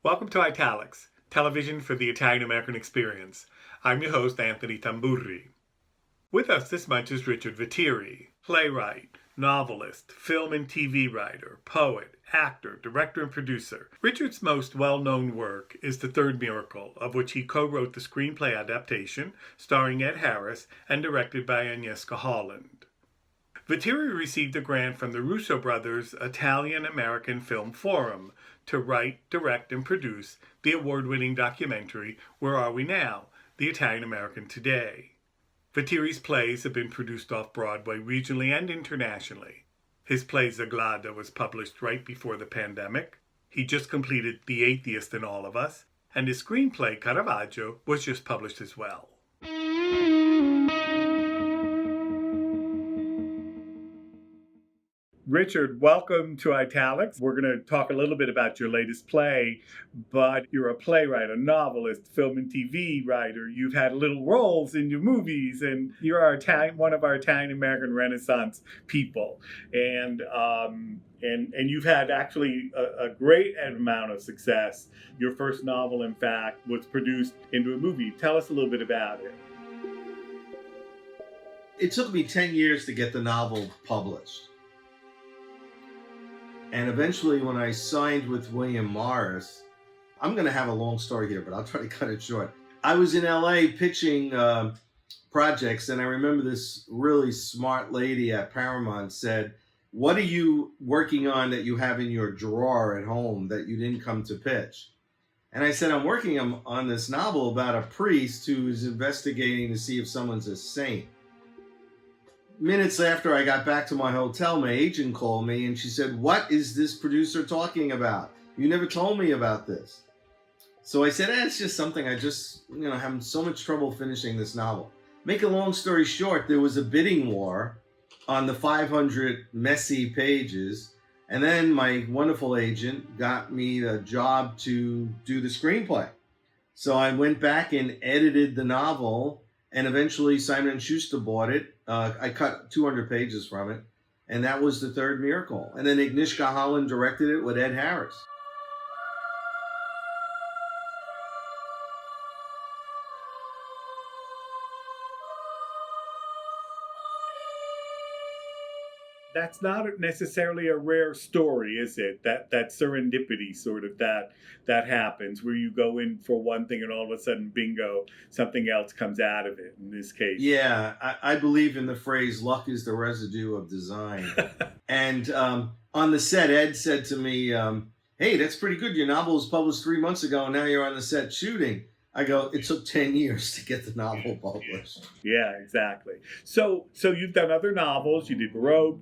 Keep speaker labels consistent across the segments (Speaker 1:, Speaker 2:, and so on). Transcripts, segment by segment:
Speaker 1: Welcome to Italics, television for the Italian American experience. I'm your host, Anthony Tamburri. With us this month is Richard Vetere, playwright, novelist, film and TV writer, poet, actor, director, and producer. Richard's most well-known work is The Third Miracle, of which he co-wrote the screenplay adaptation, starring Ed Harris and directed by Agnieszka Holland. Vetere received a grant from the Russo Brothers Italian-American Film Forum to write, direct, and produce the award-winning documentary Where Are We Now? The Italian American Today. Vetere's plays have been produced off Broadway regionally and internationally. His play Zagwada was published right before the pandemic. He just completed The Atheist in All of Us, and his screenplay Caravaggio was just published as well. Richard, welcome to Italics. We're going to talk a little bit about your latest play, but you're a playwright, a novelist, film and TV writer. You've had little roles in your movies, and you're one of our Italian-American Renaissance people. And you've had actually a great amount of success. Your first novel, in fact, was produced into a movie. Tell us a little bit about it.
Speaker 2: It took me 10 years to get the novel published. And eventually, when I signed with William Morris, I'm going to have a long story here, but I'll try to cut it short. I was in LA pitching projects, and I remember this really smart lady at Paramount said, "What are you working on that you have in your drawer at home that you didn't come to pitch?" And I said, "I'm working on this novel about a priest who is investigating to see if someone's a saint." Minutes after I got back to my hotel, my agent called me and she said, "What is this producer talking about? You never told me about this." So I said, it's just something I just, having so much trouble finishing this novel. Make a long story short, there was a bidding war on the 500 messy pages. And then my wonderful agent got me the job to do the screenplay. So I went back and edited the novel, and eventually Simon & Schuster bought it. I cut 200 pages from it, and that was The Third Miracle. And then Agnieszka Holland directed it with Ed Harris.
Speaker 1: That's not necessarily a rare story, is it? That serendipity sort of that happens where you go in for one thing and all of a sudden, bingo, something else comes out of it. In this case,
Speaker 2: yeah, I believe in the phrase "luck is the residue of design." And on the set, Ed said to me, "Hey, that's pretty good. Your novel was published 3 months ago, and now you're on the set shooting." I go, "It took 10 years to get the novel published."
Speaker 1: Yeah, exactly. So you've done other novels. You did Baroque.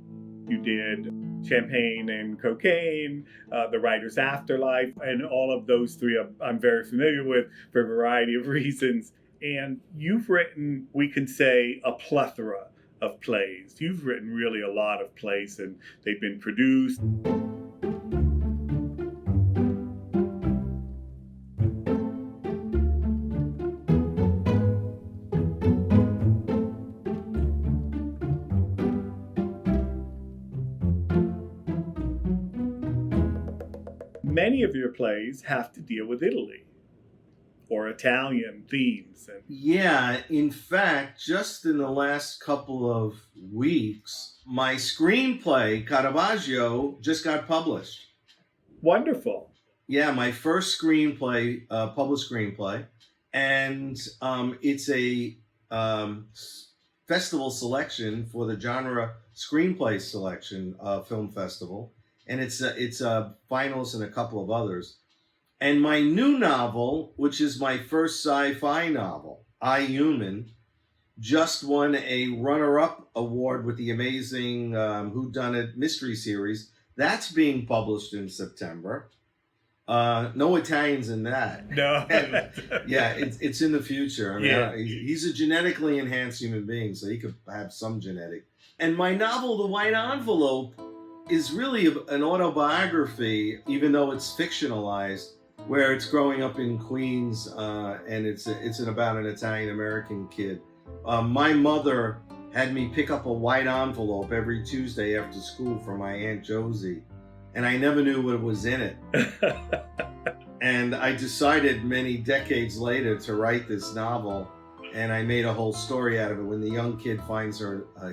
Speaker 1: You did Champagne and Cocaine, The Writer's Afterlife, and all of those three I'm very familiar with for a variety of reasons. And you've written, we can say, a plethora of plays. You've written really a lot of plays, and they've been produced. Many of your plays have to deal with Italy or Italian themes.
Speaker 2: Yeah, in fact, just in the last couple of weeks, my screenplay, Caravaggio, just got published.
Speaker 1: Wonderful.
Speaker 2: Yeah, my first screenplay, published screenplay. And it's a festival selection for the genre screenplay selection film festival. And it's a finalist and a couple of others. And my new novel, which is my first sci-fi novel, I, Human, just won a runner-up award with the amazing Whodunit mystery series. That's being published in September. No Italians in that.
Speaker 1: No.
Speaker 2: Yeah, it's in the future. I mean,
Speaker 1: yeah.
Speaker 2: He's a genetically enhanced human being, so he could have some genetic. And my novel, The White Envelope, is really an autobiography, even though it's fictionalized, where it's growing up in Queens, and it's about an Italian-American kid. My mother had me pick up a white envelope every Tuesday after school for my Aunt Josie, and I never knew what was in it. And I decided many decades later to write this novel, and I made a whole story out of it when the young kid finds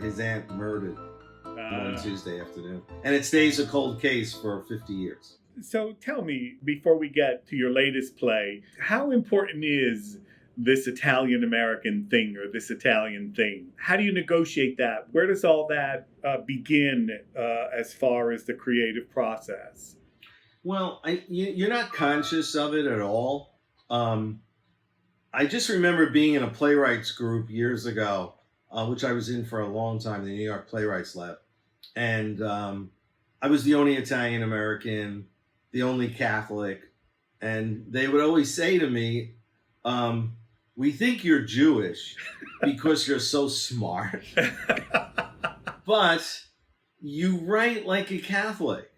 Speaker 2: his aunt murdered one Tuesday afternoon. And it stays a cold case for 50 years.
Speaker 1: So tell me, before we get to your latest play, how important is this Italian-American thing or this Italian thing? How do you negotiate that? Where does all that begin as far as the creative process?
Speaker 2: Well, you're not conscious of it at all. I just remember being in a playwrights group years ago, which I was in for a long time, the New York Playwrights Lab. And I was the only Italian-American, the only Catholic. And they would always say to me, we think you're Jewish because you're so smart, but you write like a Catholic.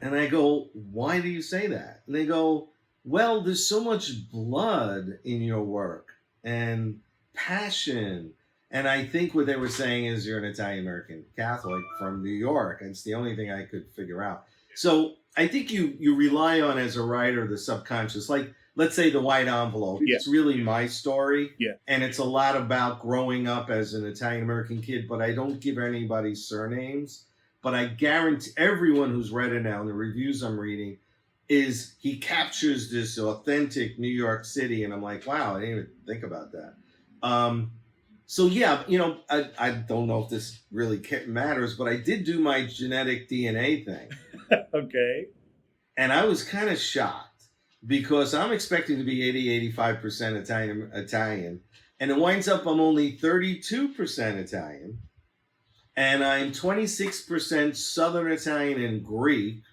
Speaker 2: And I go, why do you say that? And they go, well, there's so much blood in your work and passion. And I think what they were saying is you're an Italian-American Catholic from New York. It's the only thing I could figure out. So I think you rely on, as a writer, the subconscious. Like, let's say The White Envelope. Yeah. It's really my story. Yeah. And it's a lot about growing up as an Italian-American kid, but I don't give anybody surnames. But I guarantee everyone who's read it now, and the reviews I'm reading, is he captures this authentic New York City. And I'm like, wow, I didn't even think about that. So yeah, I don't know if this really matters, but I did do my genetic DNA thing.
Speaker 1: Okay.
Speaker 2: And I was kind of shocked because I'm expecting to be 85% Italian. And it winds up I'm only 32% Italian. And I'm 26% Southern Italian and Greek,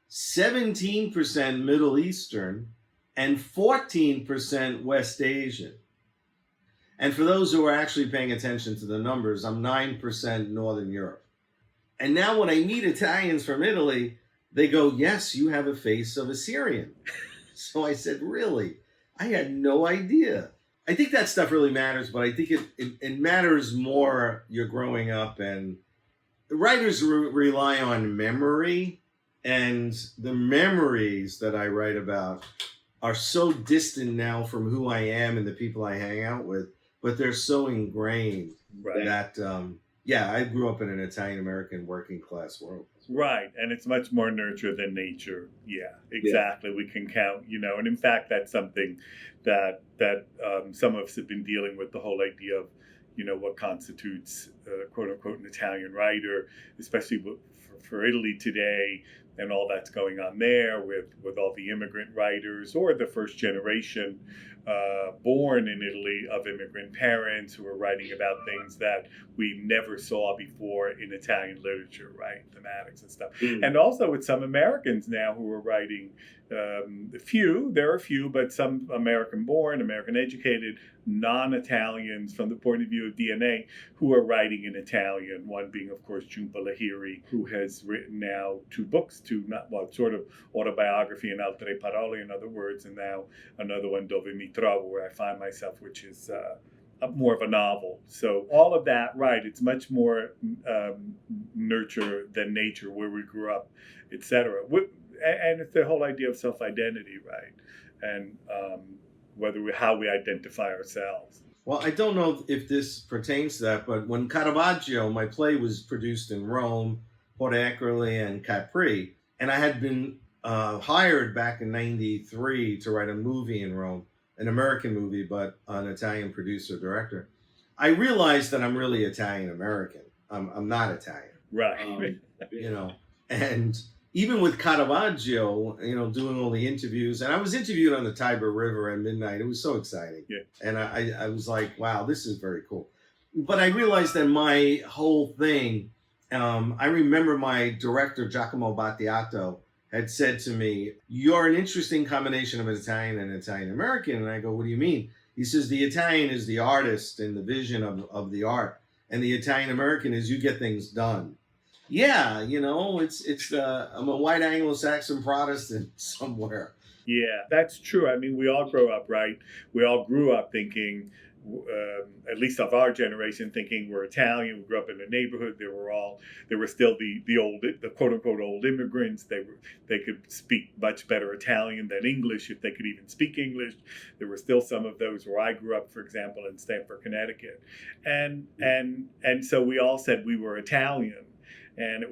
Speaker 2: 17% Middle Eastern, and 14% West Asian. And for those who are actually paying attention to the numbers, I'm 9% Northern Europe. And now when I meet Italians from Italy, they go, yes, you have a face of a Syrian. So I said, really? I had no idea. I think that stuff really matters, but I think it matters more you're growing up, and writers rely on memory, and the memories that I write about are so distant now from who I am and the people I hang out with, but they're so ingrained that, I grew up in an Italian-American working class world.
Speaker 1: Right, and it's much more nurture than nature. Yeah, exactly. Yeah. We can count, and in fact, that's something that some of us have been dealing with, the whole idea of, what constitutes, quote unquote, an Italian writer, especially for Italy today, and all that's going on there with all the immigrant writers or the first generation born in Italy of immigrant parents who are writing about things that we never saw before in Italian literature, right? Thematics and stuff. Mm. And also with some Americans now who are writing, there are a few, but some American-born, American-educated, non-Italians from the point of view of DNA who are writing in Italian. One being, of course, Jhumpa Lahiri, who has written now 2 books, sort of autobiography in altre parole, in other words, and now another one, Dove mi trovo, where I find myself, which is more of a novel. So all of that, right, it's much more nurture than nature, where we grew up, etc. And it's the whole idea of self-identity, right? And how we identify ourselves.
Speaker 2: Well, I don't know if this pertains to that, but when Caravaggio, my play, was produced in Rome, Porto Ercole, and Capri, and I had been hired back in '93 to write a movie in Rome, an American movie, but an Italian producer-director, I realized that I'm really Italian-American. I'm not Italian.
Speaker 1: Right.
Speaker 2: And even with Caravaggio, doing all the interviews, and I was interviewed on the Tiber River at midnight. It was so exciting. Yeah. And I was like, wow, this is very cool. But I realized that my whole thing, I remember my director, Giacomo Battiato, had said to me, you're an interesting combination of an Italian and Italian-American. And I go, what do you mean? He says, the Italian is the artist and the vision of the art. And the Italian-American is you get things done. Yeah, I'm a white Anglo-Saxon Protestant somewhere.
Speaker 1: Yeah, that's true. I mean, we all grow up, right? We all grew up thinking at least of our generation, thinking we're Italian. We grew up in a neighborhood. There were still the quote unquote old immigrants. They could speak much better Italian than English, if they could even speak English. There were still some of those where I grew up, for example, in Stamford, Connecticut, and so we all said we were Italian. And it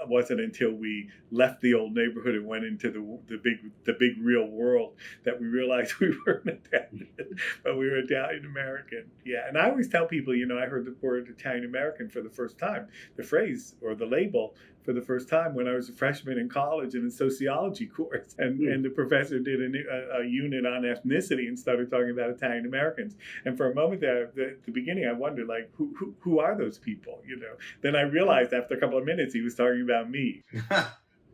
Speaker 1: wasn't until we left the old neighborhood and went into the big real world that we realized we weren't Italian, but we were Italian American. Yeah, and I always tell people, I heard the word Italian American for the first time, the phrase or the label for the first time when I was a freshman in college in a sociology course, and the professor did a unit on ethnicity and started talking about Italian Americans. And for a moment there, at the beginning, I wondered, like, who are those people? Then I realized after a couple of minutes he was talking about me.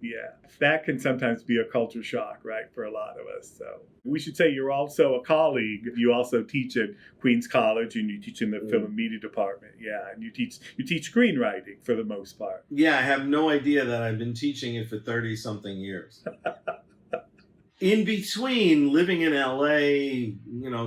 Speaker 1: Yeah, that can sometimes be a culture shock, right, for a lot of us. So we should say you're also a colleague. You also teach at Queens College, and you teach in the film and media department. Yeah, and you teach screenwriting for the most part.
Speaker 2: Yeah, I have no idea that I've been teaching it for 30-something years. In between living in LA,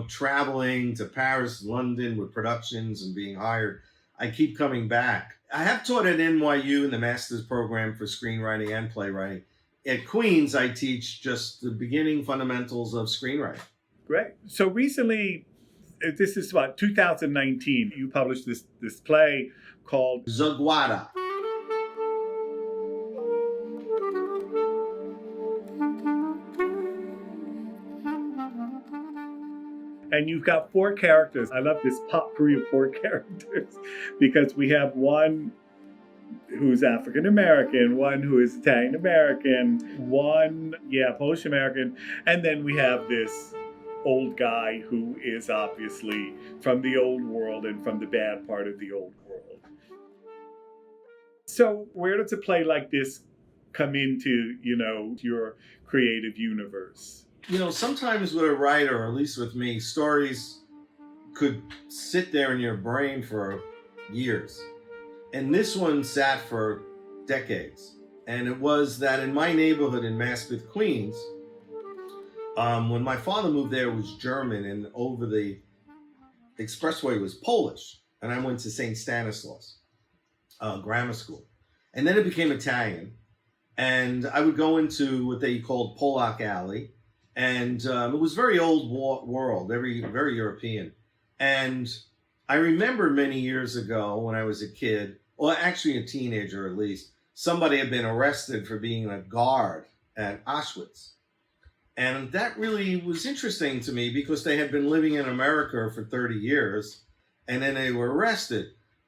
Speaker 2: traveling to Paris, London with productions and being hired, I keep coming back. I have taught at NYU in the master's program for screenwriting and playwriting. At Queens, I teach just the beginning fundamentals of screenwriting.
Speaker 1: Great. So recently, this is about 2019, you published this play called
Speaker 2: Zagwada.
Speaker 1: And you've got 4 characters. I love this potpourri of 4 characters because we have one who's African American, one who is Italian American, one, Polish American, and then we have this old guy who is obviously from the old world and from the bad part of the old world. So where does a play like this come into, your creative universe?
Speaker 2: Sometimes with a writer, or at least with me, stories could sit there in your brain for years. And this one sat for decades. And it was that in my neighborhood in Maspeth, Queens, when my father moved there, it was German, and over the expressway was Polish. And I went to St. Stanislaus grammar school. And then it became Italian. And I would go into what they called Polak Alley. And it was very old world, very European. And I remember many years ago when I was a kid, or actually a teenager at least, somebody had been arrested for being a guard at Auschwitz. And that really was interesting to me because they had been living in America for 30 years and then they were arrested.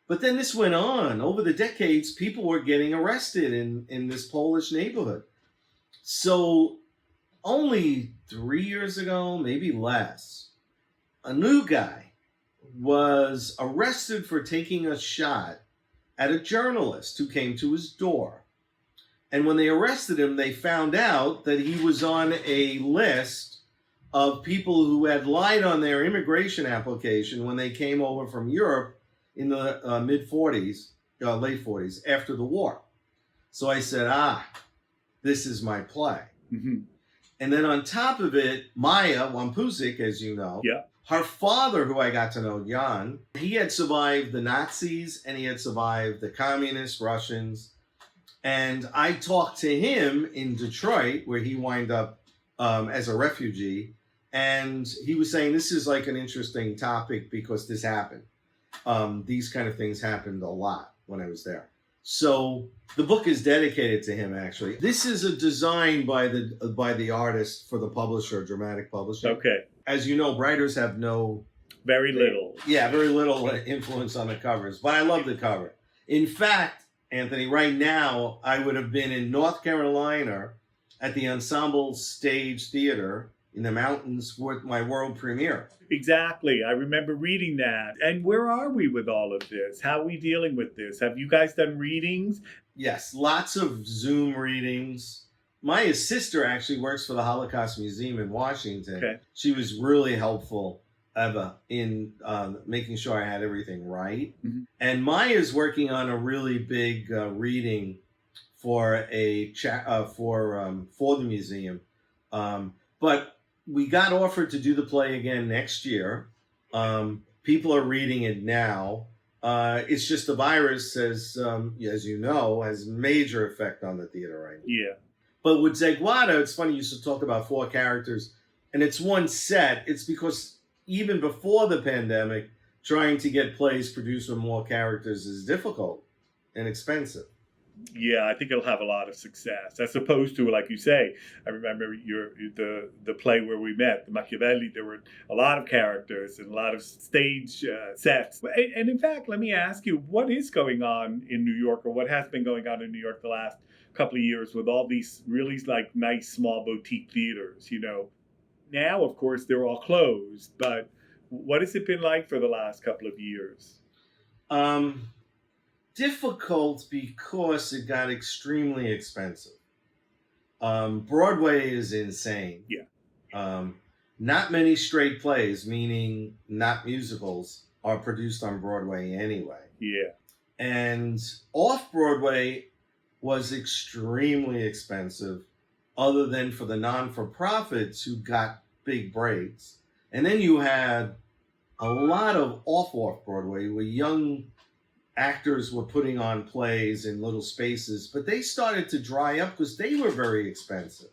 Speaker 2: But then this went on. Over the decades, people were getting arrested in this Polish neighborhood. So only 3 years ago, maybe less, a new guy was arrested for taking a shot at a journalist who came to his door. And when they arrested him, they found out that he was on a list of people who had lied on their immigration application when they came over from Europe in the mid-40s, late 40s, after the war. So I said, this is my play.
Speaker 1: Mm-hmm.
Speaker 2: And then on top of it, Maya Wampusik, as you know, her father, who I got to know, Jan, he had survived the Nazis and he had survived the communist Russians. And I talked to him in Detroit, where he wound up as a refugee. And he was saying, this is like an interesting topic because this happened. These kind of things happened a lot when I was there. So the book is dedicated to him, actually. This is a design by the artist for the publisher, Dramatic Publishing.
Speaker 1: Okay.
Speaker 2: As you know, writers have
Speaker 1: very little
Speaker 2: influence on the covers, but I love the cover. In fact, Anthony, right now, I would have been in North Carolina at the Ensemble Stage Theater in the mountains for my world premiere.
Speaker 1: Exactly. I remember reading that. And where are we with all of this? How are we dealing with this? Have you guys done readings?
Speaker 2: Yes, lots of Zoom readings. My sister actually works for the Holocaust Museum in Washington.
Speaker 1: Okay.
Speaker 2: She was really helpful, Eva, in making sure I had everything right.
Speaker 1: Mm-hmm.
Speaker 2: And Maya's working on a really big reading for for the museum. But we got offered to do the play again next year. People are reading it now. It's just the virus, as you know, has major effect on the theater right now.
Speaker 1: Yeah.
Speaker 2: But with Zagwada, it's funny you should talk about 4 characters, and it's one set. It's because even before the pandemic, trying to get plays produced with more characters is difficult and expensive.
Speaker 1: Yeah, I think it'll have a lot of success, as opposed to, like you say, I remember the play where we met, the Machiavelli. There were a lot of characters and a lot of stage sets. And in fact, let me ask you, what is going on in New York, or what has been going on in New York the last couple of years with all these really like nice small boutique theaters? You know, now of course they're all closed, but what has it been like for the last couple of years?
Speaker 2: Difficult because it got extremely expensive. Broadway is insane.
Speaker 1: Yeah.
Speaker 2: Not many straight plays, meaning not musicals, are produced on Broadway anyway.
Speaker 1: Yeah.
Speaker 2: And Off Broadway was extremely expensive, other than for the non-for-profits who got big breaks. And then you had a lot of off Broadway where young actors were putting on plays in little spaces, but they started to dry up because they were very expensive.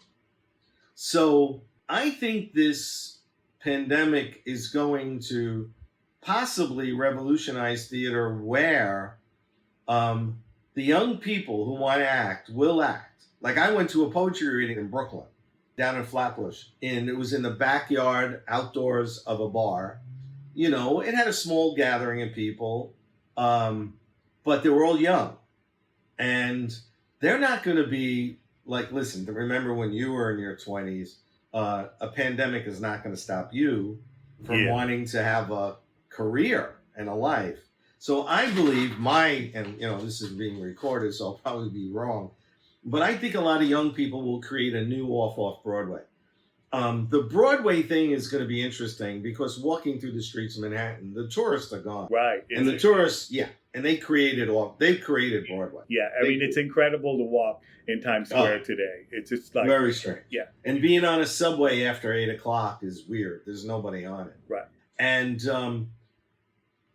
Speaker 2: So I think this pandemic is going to possibly revolutionize theater, where the young people who want to act will act. Like, I went to a poetry reading in Brooklyn, down in Flatbush, and it was in the backyard, outdoors of a bar. You know, it had a small gathering of people. But they were all young, and they're not going to be like, listen, remember when you were in your 20s, a pandemic is not going to stop you from wanting to have a career and a life. So I believe and this is being recorded, so I'll probably be wrong, but I think a lot of young people will create a new off Broadway. The Broadway thing is going to be interesting because walking through the streets of Manhattan, the tourists are gone.
Speaker 1: Right.
Speaker 2: And the tourists, and they created Broadway.
Speaker 1: Yeah, I mean, it's incredible to walk in Times Square today. It's just like...
Speaker 2: Very strange.
Speaker 1: Yeah.
Speaker 2: And being on a subway after 8 o'clock is weird. There's nobody on it.
Speaker 1: Right.
Speaker 2: And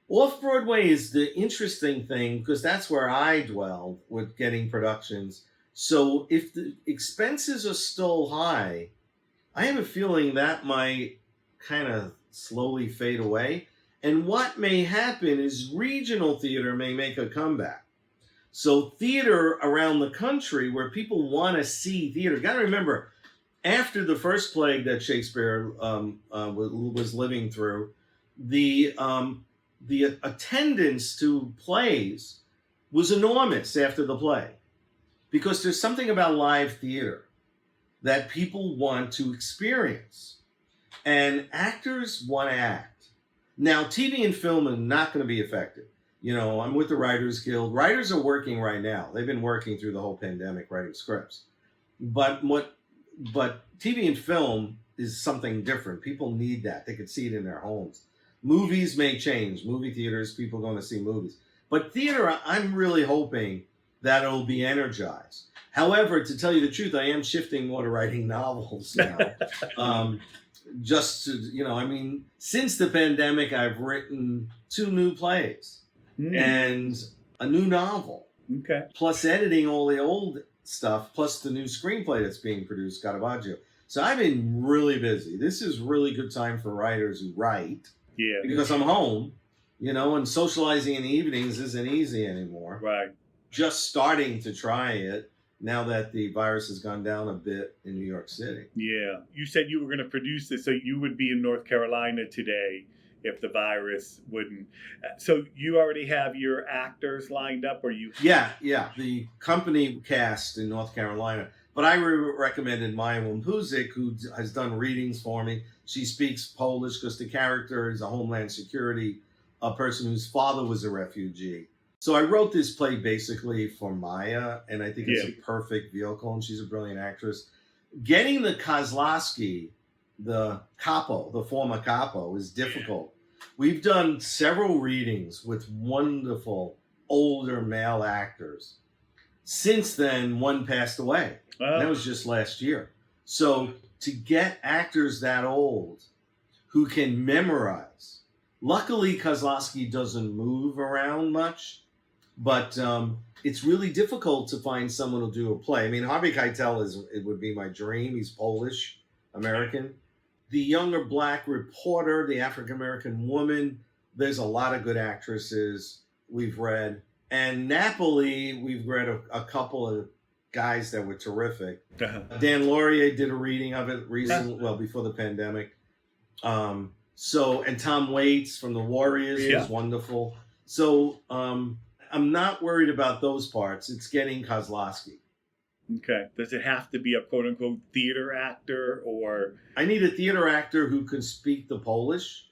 Speaker 2: Off-Broadway is the interesting thing because that's where I dwelled with getting productions. So if the expenses are still high, I have a feeling that might kind of slowly fade away. And what may happen is regional theater may make a comeback. So theater around the country where people want to see theater. You got to remember, after the first plague that Shakespeare was living through, the attendance to plays was enormous after the play. Because there's something about live theater that people want to experience. And actors want to act. Now, TV and film are not going to be affected. You know, I'm with the Writers Guild. Writers are working right now. They've been working through the whole pandemic writing scripts. But TV and film is something different. People need that. They could see it in their homes. Movies may change. Movie theaters, people are going to see movies. But theater, I'm really hoping that it'll be energized. However, to tell you the truth, I am shifting more to writing novels now. Just to, since the pandemic, I've written 2 new plays and a new novel.
Speaker 1: Okay.
Speaker 2: Plus editing all the old stuff, plus the new screenplay that's being produced, Caravaggio. So I've been really busy. This is really good time for writers who write.
Speaker 1: Yeah.
Speaker 2: Because I'm home, and socializing in the evenings isn't easy anymore.
Speaker 1: Right.
Speaker 2: Just starting to try it now that the virus has gone down a bit in New York City.
Speaker 1: Yeah. You said you were going to produce this, so you would be in North Carolina today if the virus wouldn't. So you already have your actors lined up, or you? Yeah.
Speaker 2: The company cast in North Carolina. But I recommended Maya Wimpuzik, who has done readings for me. She speaks Polish because the character is a Homeland Security, a person whose father was a refugee. So I wrote this play basically for Maya, and I think it's a perfect vehicle, and she's a brilliant actress. Getting the Kozlowski, the capo, the former capo, is difficult. We've done several readings with wonderful older male actors. Since then, one passed away.
Speaker 1: Wow.
Speaker 2: That was just last year. So to get actors that old who can memorize Luckily, Kozlowski doesn't move around much, but it's really difficult to find someone who'll do a play. I mean, Harvey Keitel it would be my dream. He's Polish American. The younger black reporter, the African American woman, there's a lot of good actresses we've read. And Napoli, we've read a couple of guys that were terrific. Dan Laurier did a reading of it recently, well, before the pandemic. And Tom Waits from the Warriors is wonderful. So I'm not worried about those parts. It's getting Kozlowski.
Speaker 1: Okay. Does it have to be a quote unquote theater actor or?
Speaker 2: I need a theater actor who can speak the Polish.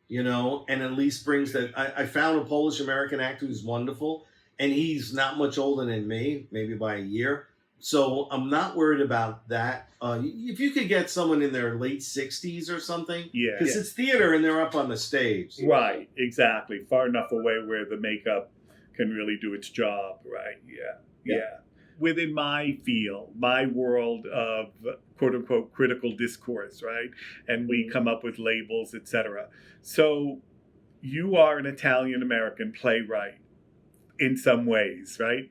Speaker 2: You know, and at least brings that. I found a Polish American actor who's wonderful, and he's not much older than me, maybe by a year. So I'm not worried about that. If you could get someone in their late 60s or something, because it's theater and they're up on the stage.
Speaker 1: Right, exactly. Far enough away where the makeup can really do its job, right? Yeah. Within my field, my world of quote-unquote critical discourse, right? And we come up with labels, etc. So you are an Italian-American playwright in some ways, right?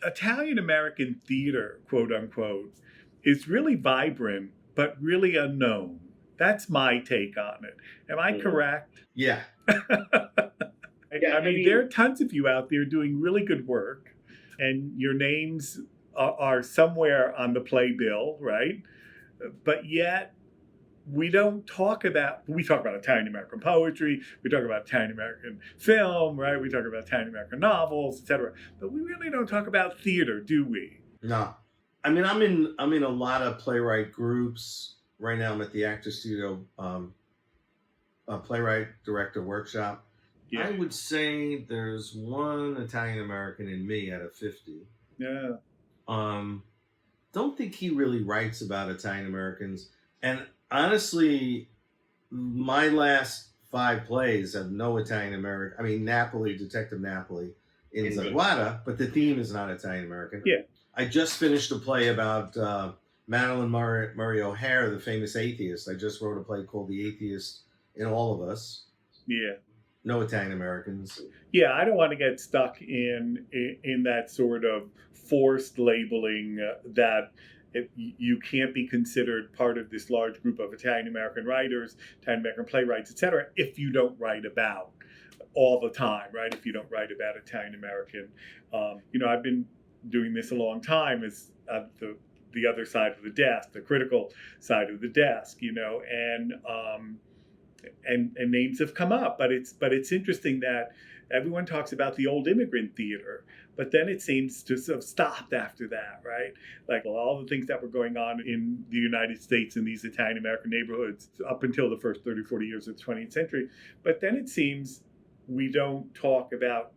Speaker 1: Italian-American theater, quote-unquote, is really vibrant, but really unknown. That's my take on it. Am I correct?
Speaker 2: Yeah.
Speaker 1: I mean, there are tons of you out there doing really good work, and your names are somewhere on the playbill, right? But yet, we talk about Italian-American poetry, we talk about Italian-American film, right? We talk about Italian-American novels, etc. But we really don't talk about theater, do we?
Speaker 2: No. I mean, I'm in a lot of playwright groups. Right now I'm at the Actor Studio Playwright Director Workshop. Yeah. I would say there's one Italian-American in me out of 50.
Speaker 1: Yeah.
Speaker 2: Don't think he really writes about Italian-Americans. And honestly, my last 5 plays have no Italian-American. I mean, Napoli, Detective Napoli in Zagwada, but the theme is not Italian-American.
Speaker 1: Yeah.
Speaker 2: I just finished a play about Madeline Murray O'Hare, the famous atheist. I just wrote a play called The Atheist in All of Us.
Speaker 1: Yeah.
Speaker 2: No Italian-Americans.
Speaker 1: Yeah, I don't want to get stuck in that sort of forced labeling that you can't be considered part of this large group of Italian-American writers, Italian-American playwrights, etc., if you don't write about all the time, right? If you don't write about Italian-American. I've been doing this a long time as the other side of the desk, the critical side of the desk, and names have come up, but it's interesting that everyone talks about the old immigrant theater, but then it seems to have stopped after that, right? Like all the things that were going on in the United States in these Italian-American neighborhoods up until the first 30, 40 years of the 20th century. But then it seems we talk about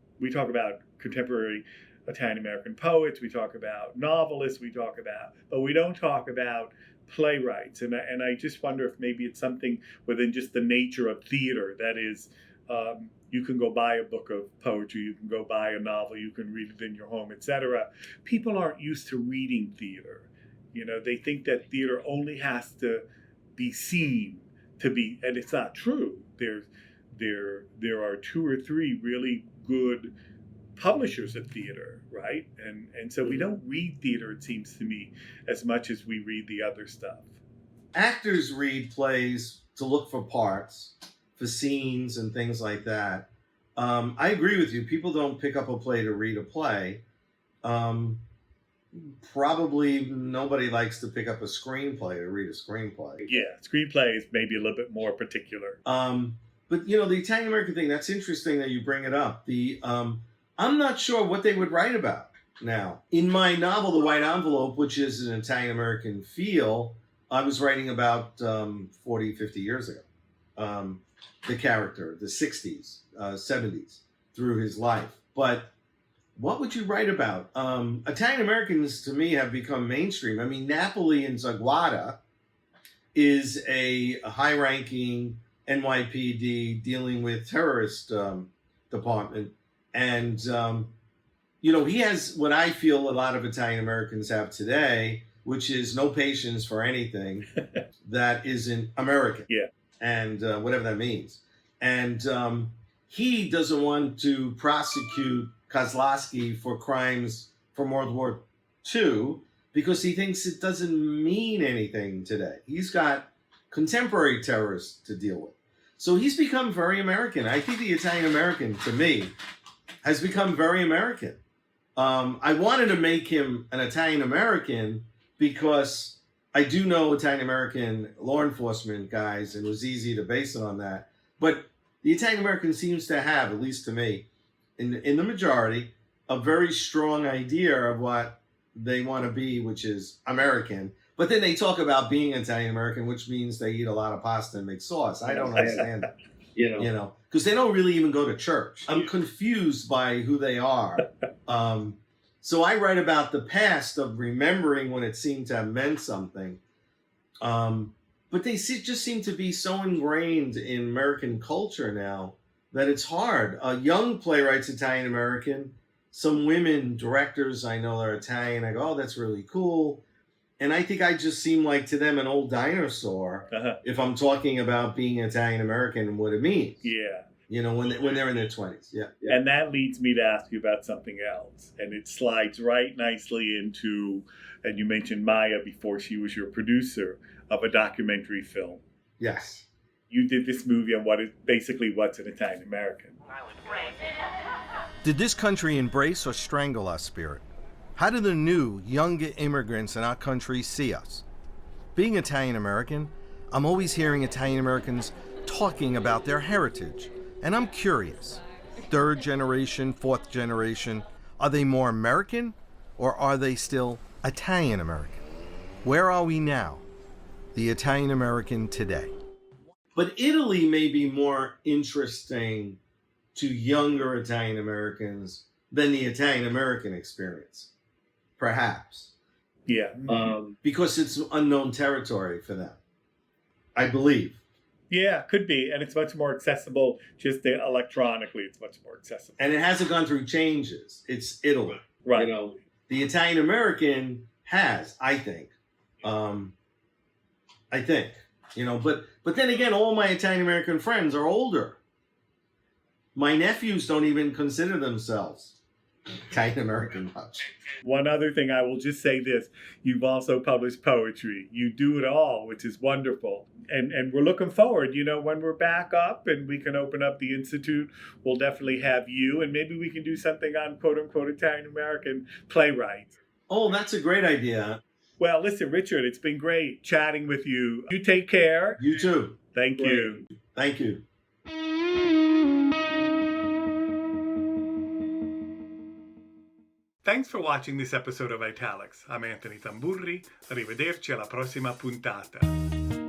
Speaker 1: contemporary Italian-American poets, we talk about novelists, but we don't talk about playwrights. And I just wonder if maybe it's something within just the nature of theater that is, you can go buy a book of poetry, you can go buy a novel, you can read it in your home, etc. People aren't used to reading theater. They think that theater only has to be seen to be, and it's not true. There are 2 or 3 really good publishers of theater, right? And so we don't read theater, it seems to me, as much as we read the other stuff.
Speaker 2: Actors read plays to look for parts, for scenes and things like that. I agree with you. People don't pick up a play to read a play. Probably nobody likes to pick up a screenplay to read a screenplay.
Speaker 1: Yeah, screenplay is maybe a little bit more particular.
Speaker 2: But the Italian-American thing, that's interesting that you bring it up. I'm not sure what they would write about now. In my novel, The White Envelope, which is an Italian-American feel, I was writing about 40, 50 years ago. The character, the 60s, 70s, through his life. But what would you write about? Italian-Americans, to me, have become mainstream. I mean, Napoli in Zagwada is a high-ranking NYPD dealing with terrorist department. And, he has what I feel a lot of Italian-Americans have today, which is no patience for anything that isn't American.
Speaker 1: Yeah.
Speaker 2: and whatever that means. And he doesn't want to prosecute Kozlowski for crimes from World War II because he thinks it doesn't mean anything today. He's got contemporary terrorists to deal with. So he's become very American. I think the Italian American, to me, has become very American. I wanted to make him an Italian American because I do know Italian American law enforcement guys, and it was easy to base it on that. But the Italian American seems to have, at least to me, in the majority, a very strong idea of what they want to be, which is American. But then they talk about being Italian American, which means they eat a lot of pasta and make sauce. I don't understand that. You know, because they don't really even go to church. I'm confused by who they are. So I write about the past of remembering when it seemed to have meant something. But they just seem to be so ingrained in American culture now that it's hard. Young playwrights, Italian American, some women directors I know are Italian. I go, oh, that's really cool. And I think I just seem like to them an old dinosaur if I'm talking about being Italian American and what it means.
Speaker 1: Yeah.
Speaker 2: You know, when they're in their 20s. Yeah.
Speaker 1: And that leads me to ask you about something else. And it slides right nicely into, and you mentioned Maya before she was your producer of a documentary film.
Speaker 2: Yes.
Speaker 1: You did this movie on what's an Italian American.
Speaker 3: Did this country embrace or strangle our spirit? How do the new, younger immigrants in our country see us? Being Italian American, I'm always hearing Italian Americans talking about their heritage. And I'm curious, third generation, fourth generation, are they more American or are they still Italian American? Where are we now, the Italian American today?
Speaker 2: But Italy may be more interesting to younger Italian Americans than the Italian American experience, perhaps.
Speaker 1: Yeah.
Speaker 2: Because it's unknown territory for them, I believe.
Speaker 1: Yeah, could be. And it's much more accessible just electronically. It's much more accessible.
Speaker 2: And it hasn't gone through changes. It's Italy.
Speaker 1: Right.
Speaker 2: You know, the Italian American has, I think. You know, but then again, all my Italian American friends are older. My nephews don't even consider themselves Italian American much.
Speaker 1: One other thing, I will just say this. You've also published poetry. You do it all, which is wonderful. And we're looking forward, you know, when we're back up and we can open up the Institute, we'll definitely have you. And maybe we can do something on quote-unquote Italian American playwrights.
Speaker 2: Oh, that's a great idea.
Speaker 1: Well, listen, Richard, it's been great chatting with you. You take care.
Speaker 2: You too.
Speaker 1: Thank you.
Speaker 2: Thank you.
Speaker 1: Thanks for watching this episode of Italics. I'm Anthony Tamburri. Arrivederci alla prossima puntata.